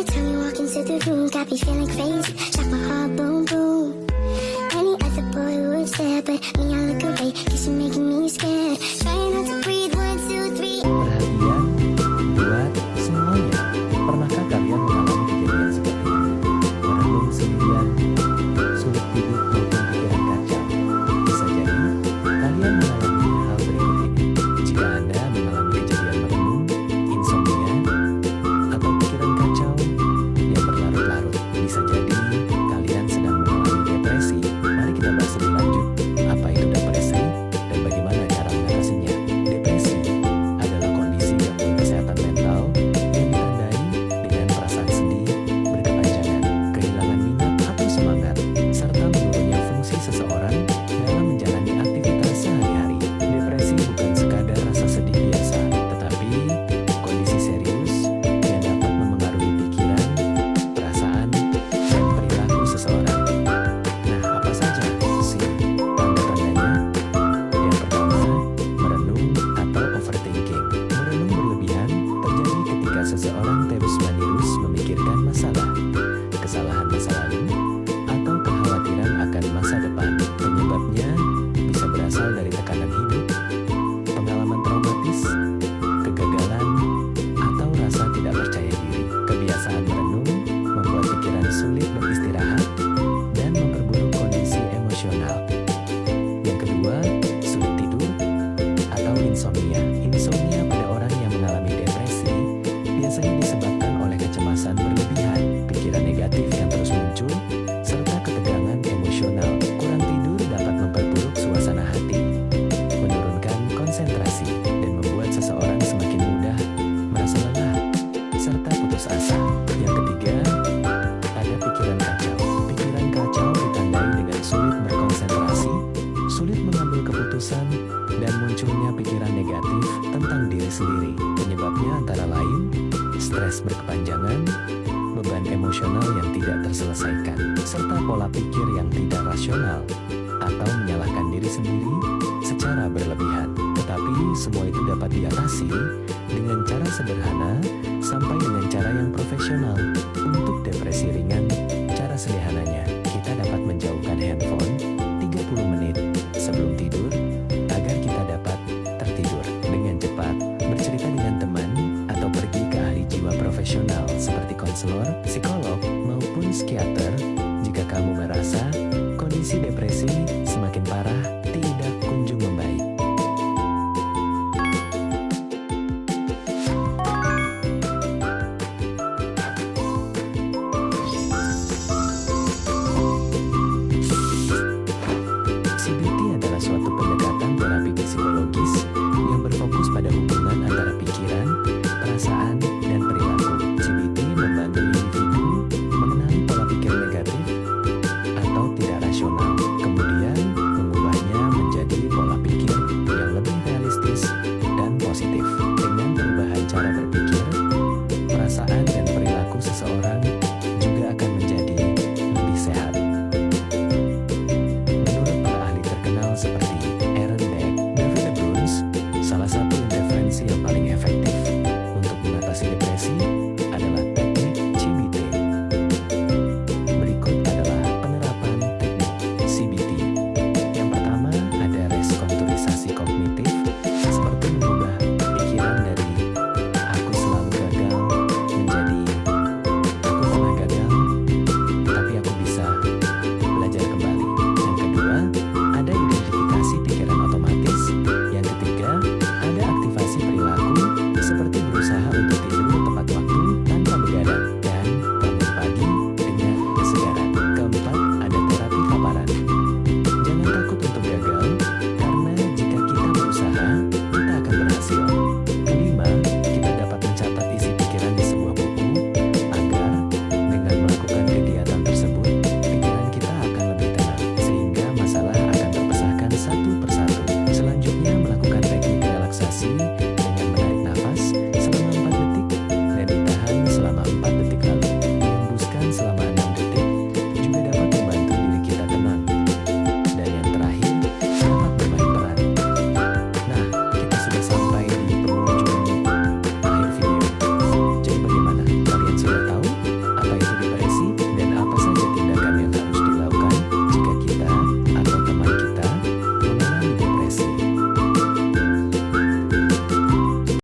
time you walk into the room, got me feeling crazy. Shock my heart, boom, boom. Any other boy would stare, but me, I look away, cause you're making me scared. Trying not to breathe, 1, 2, 3. Perhatian buat semuanya. Pernahkah kalian mengalami kejadian seperti ini? Merenung sendirian, sulit tidur maupun pikiran kacau. Bisa jadi kalian mengalami hal berikut ini. Jika Anda mengalami kejadian merenung, insomnia, atau pikiran kacau yang berlarut-larut, bisa jadi kalian sedang mengalami depresi. Mari kita bahas lebih lanjut. Apa itu depresi dan bagaimana cara mengatasinya? Depresi adalah kondisi gangguan kesehatan mental yang ditandai dengan perasaan sedih, berkepanjangan, kehilangan minat atau semangat, serta menurunnya fungsi seseorang dalam menjalani aktivitas sehari-hari. Depresi bukan sekadar rasa sedih biasa, tetapi kondisi serius yang dapat memengaruhi pikiran, perasaan, dan perilaku seseorang. Nah, apa saja sih tanda-tandanya? Yang pertama, merenung atau overthinking. Merenung berlebihan terjadi ketika seseorang terus-menerus memikirkan masalah, kesalahan masa lalu, atau kekhawatiran akan masa depan. Penyebabnya bisa berasal dari tekanan hidup, pengalaman traumatis, kegagalan, atau rasa tidak percaya diri. Kebiasaan merenung membuat pikiran sulit beristirahat dan memperburuk kondisi emosional. Yang kedua, sulit tidur atau insomnia. Insomnia pada orang yang mengalami depresi biasanya disebabkan oleh kecemasan berlebihan, pikiran negatif yang terus muncul, serta ketegangan emosional. Kurang tidur dapat memperburuk suasana hati, menurunkan konsentrasi, dan membuat seseorang semakin mudah merasa lelah, serta putus asa. Yang ketiga, ada pikiran kacau. Pikiran kacau ditandai dengan sulit berkonsentrasi, sulit mengambil keputusan, dan munculnya pikiran negatif tentang diri sendiri. Penyebabnya antara lain stres berkepanjangan, beban emosional yang tidak terselesaikan, serta pola pikir yang tidak rasional, atau menyalahkan diri sendiri secara berlebihan. Tetapi semua itu dapat diatasi dengan cara sederhana sampai dengan cara yang profesional. Untuk depresi ringan, cara sederhananya, kita dapat menjauhkan handphone 30 menit sebelum tidur agar kita dapat tertidur dengan cepat, bercerita dengan teman, atau pergi ke ahli jiwa profesional seperti konselor, psikolog, maupun psikiater jika kamu merasa kondisi depresi